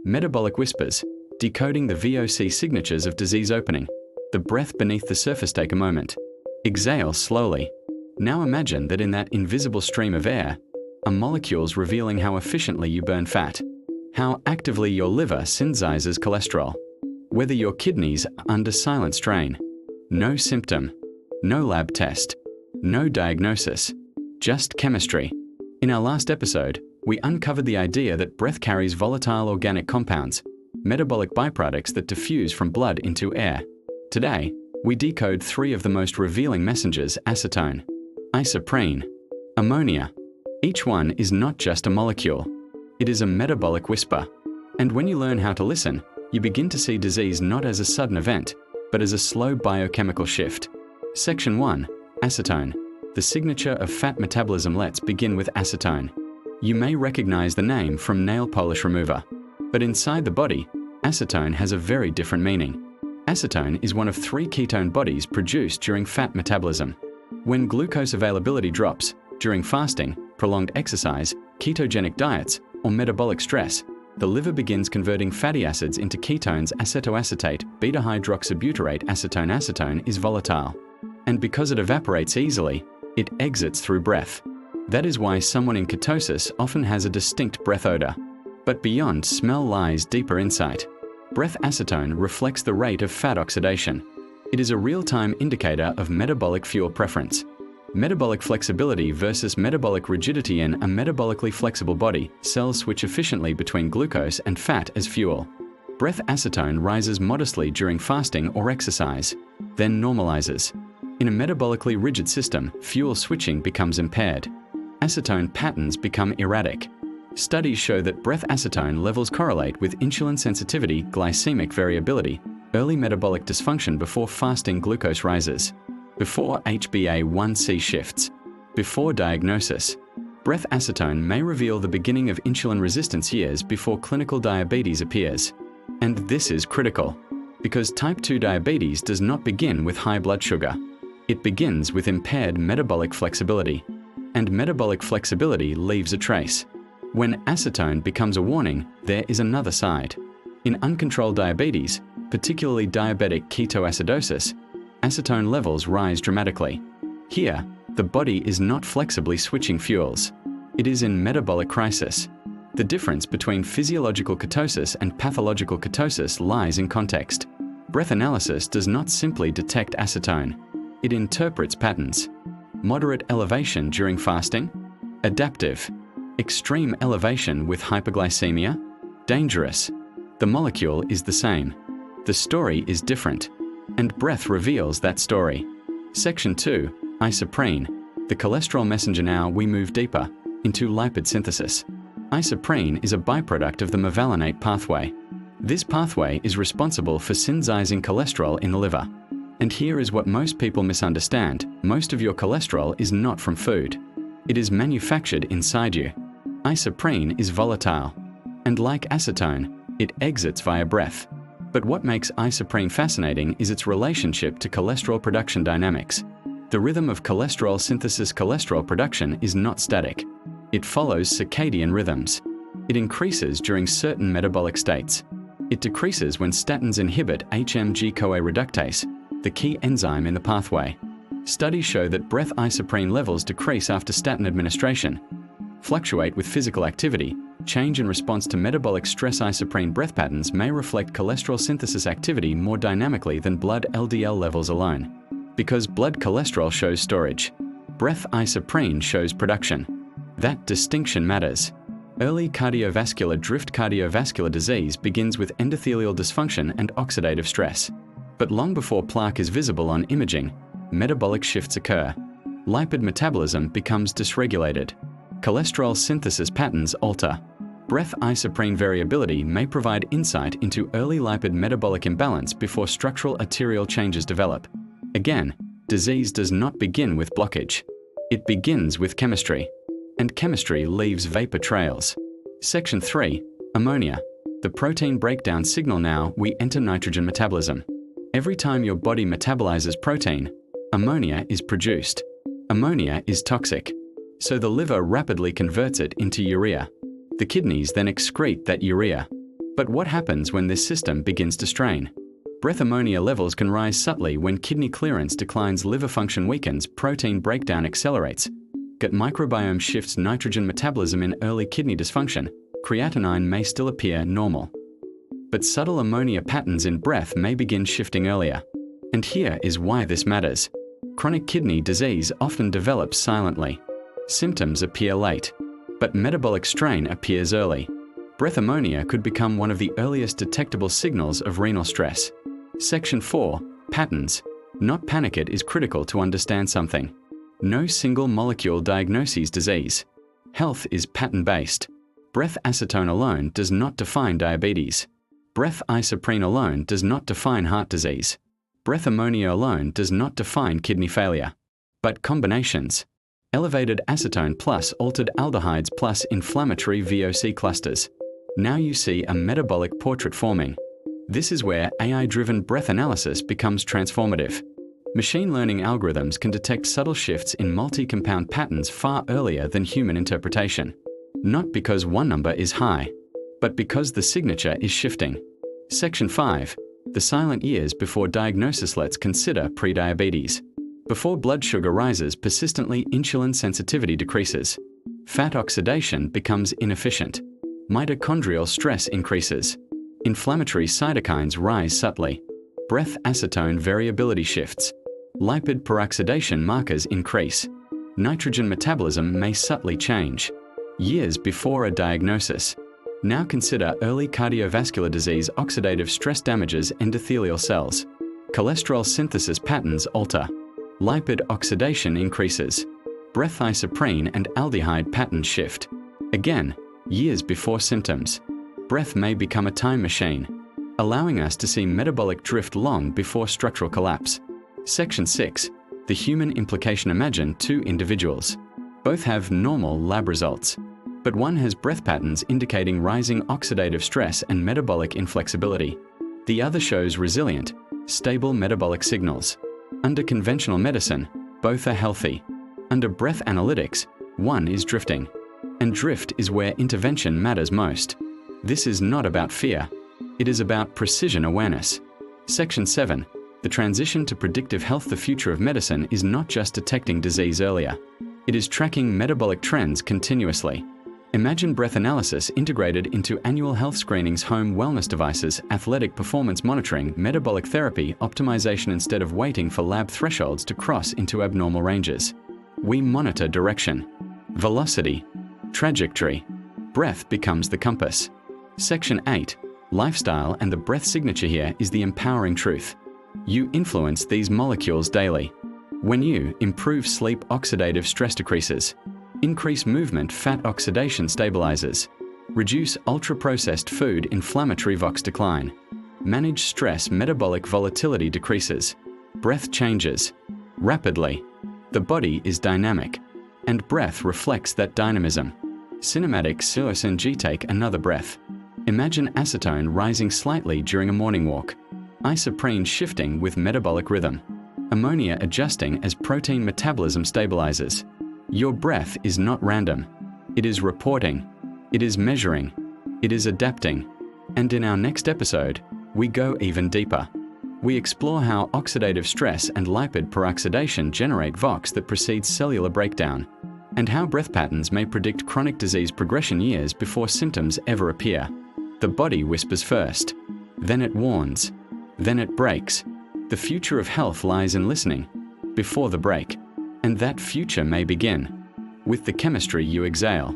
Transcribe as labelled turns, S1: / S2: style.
S1: Metabolic whispers, decoding the VOC signatures of disease opening. The breath beneath the surface. Take a moment. Exhale slowly. Now imagine that in that invisible stream of air are molecules revealing how efficiently you burn fat, how actively your liver synthesizes cholesterol, whether your kidneys are under silent strain. No symptom, no lab test, no diagnosis, just chemistry. In our last episode, we uncovered the idea that breath carries volatile organic compounds, metabolic byproducts that diffuse from blood into air. Today, we decode three of the most revealing messengers: acetone, isoprene, ammonia. Each one is not just a molecule. It is a metabolic whisper. And when you learn how to listen, you begin to see disease not as a sudden event, but as a slow biochemical shift. Section 1. Acetone. The signature of fat metabolism. Let's begin with acetone. You may recognize the name from nail polish remover. But inside the body, acetone has a very different meaning. Acetone is one of three ketone bodies produced during fat metabolism. When glucose availability drops, during fasting, prolonged exercise, ketogenic diets, or metabolic stress, the liver begins converting fatty acids into ketones. Acetoacetate, beta-hydroxybutyrate acetone. Acetone is volatile. And because it evaporates easily, it exits through breath. That is why someone in ketosis often has a distinct breath odor. But beyond smell lies deeper insight. Breath acetone reflects the rate of fat oxidation. It is a real-time indicator of metabolic fuel preference. Metabolic flexibility versus metabolic rigidity. In a metabolically flexible body, cells switch efficiently between glucose and fat as fuel. Breath acetone rises modestly during fasting or exercise, then normalizes. In a metabolically rigid system, fuel switching becomes impaired. Acetone patterns become erratic. Studies show that breath acetone levels correlate with insulin sensitivity, glycemic variability, early metabolic dysfunction before fasting glucose rises, before HbA1c shifts, before diagnosis. Breath acetone may reveal the beginning of insulin resistance years before clinical diabetes appears. And this is critical, because type 2 diabetes does not begin with high blood sugar. It begins with impaired metabolic flexibility. And metabolic flexibility leaves a trace. When acetone becomes a warning, there is another side. In uncontrolled diabetes, particularly diabetic ketoacidosis, acetone levels rise dramatically. Here, the body is not flexibly switching fuels. It is in metabolic crisis. The difference between physiological ketosis and pathological ketosis lies in context. Breath analysis does not simply detect acetone. It interprets patterns. Moderate elevation during fasting? Adaptive. Extreme elevation with hyperglycemia? Dangerous. The molecule is the same. The story is different. And breath reveals that story. Section 2. Isoprene. The cholesterol messenger. Now we move deeper into lipid synthesis. Isoprene is a byproduct of the mevalonate pathway. This pathway is responsible for synthesizing cholesterol in the liver. And here is what most people misunderstand. Most of your cholesterol is not from food. It is manufactured inside you. Isoprene is volatile. And like acetone, it exits via breath. But what makes isoprene fascinating is its relationship to cholesterol production dynamics. The rhythm of cholesterol synthesis. Cholesterol production is not static. It follows circadian rhythms. It increases during certain metabolic states. It decreases when statins inhibit HMG-CoA reductase, the key enzyme in the pathway. Studies show that breath isoprene levels decrease after statin administration, fluctuate with physical activity, change in response to metabolic stress. Isoprene breath patterns may reflect cholesterol synthesis activity more dynamically than blood LDL levels alone. Because blood cholesterol shows storage, breath isoprene shows production. That distinction matters. Early cardiovascular drift. Cardiovascular disease begins with endothelial dysfunction and oxidative stress. But long before plaque is visible on imaging, metabolic shifts occur. Lipid metabolism becomes dysregulated. Cholesterol synthesis patterns alter. Breath isoprene variability may provide insight into early lipid metabolic imbalance before structural arterial changes develop. Again, disease does not begin with blockage. It begins with chemistry. And chemistry leaves vapor trails. Section 3. Ammonia. The protein breakdown signal. Now we enter nitrogen metabolism. Every time your body metabolizes protein, ammonia is produced. Ammonia is toxic. So the liver rapidly converts it into urea. The kidneys then excrete that urea. But what happens when this system begins to strain? Breath ammonia levels can rise subtly when kidney clearance declines, liver function weakens, protein breakdown accelerates, gut microbiome shifts, nitrogen metabolism in early kidney dysfunction. Creatinine may still appear normal. But subtle ammonia patterns in breath may begin shifting earlier. And here is why this matters. Chronic kidney disease often develops silently. Symptoms appear late, but metabolic strain appears early. Breath ammonia could become one of the earliest detectable signals of renal stress. Section 4. Patterns. Not panic. It is critical to understand something. No single molecule diagnoses disease. Health is pattern-based. Breath acetone alone does not define diabetes. Breath isoprene alone does not define heart disease. Breath ammonia alone does not define kidney failure. But combinations. Elevated acetone plus altered aldehydes plus inflammatory VOC clusters. Now you see a metabolic portrait forming. This is where AI-driven breath analysis becomes transformative. Machine learning algorithms can detect subtle shifts in multi-compound patterns far earlier than human interpretation. Not because one number is high, but because the signature is shifting. Section 5. The silent years before diagnosis. Let's consider prediabetes. Before blood sugar rises persistently, insulin sensitivity decreases. Fat oxidation becomes inefficient. Mitochondrial stress increases. Inflammatory cytokines rise subtly. Breath acetone variability shifts. Lipid peroxidation markers increase. Nitrogen metabolism may subtly change. Years before a diagnosis. Now consider early cardiovascular disease. Oxidative stress damages endothelial cells. Cholesterol synthesis patterns alter. Lipid oxidation increases. Breath isoprene and aldehyde patterns shift. Again, years before symptoms. Breath may become a time machine, allowing us to see metabolic drift long before structural collapse. Section 6. The human implication. Imagine two individuals. Both have normal lab results, but one has breath patterns indicating rising oxidative stress and metabolic inflexibility. The other shows resilient, stable metabolic signals. Under conventional medicine, both are healthy. Under breath analytics, one is drifting. And drift is where intervention matters most. This is not about fear. It is about precision awareness. Section 7. The transition to predictive health. The future of medicine is not just detecting disease earlier. It is tracking metabolic trends continuously. Imagine breath analysis integrated into annual health screenings, home wellness devices, athletic performance monitoring, metabolic therapy optimization. Instead of waiting for lab thresholds to cross into abnormal ranges, we monitor direction, velocity, trajectory. Breath becomes the compass. Section 8. Lifestyle and the breath signature. Here is the empowering truth. You influence these molecules daily. When you improve sleep, oxidative stress decreases. Increase movement, fat oxidation stabilizes. Reduce ultra-processed food, inflammatory VOCs decline. Manage stress, metabolic volatility decreases. Breath changes rapidly. The body is dynamic, and breath reflects that dynamism. Cinematic COSNG. Take another breath. Imagine acetone rising slightly during a morning walk. Isoprene shifting with metabolic rhythm. Ammonia adjusting as protein metabolism stabilizes. Your breath is not random. It is reporting. It is measuring. It is adapting. And in our next episode, we go even deeper. We explore how oxidative stress and lipid peroxidation generate VOCs that precede cellular breakdown, and how breath patterns may predict chronic disease progression years before symptoms ever appear. The body whispers first, then it warns, then it breaks. The future of health lies in listening before the break, and that future may begin with the chemistry you exhale.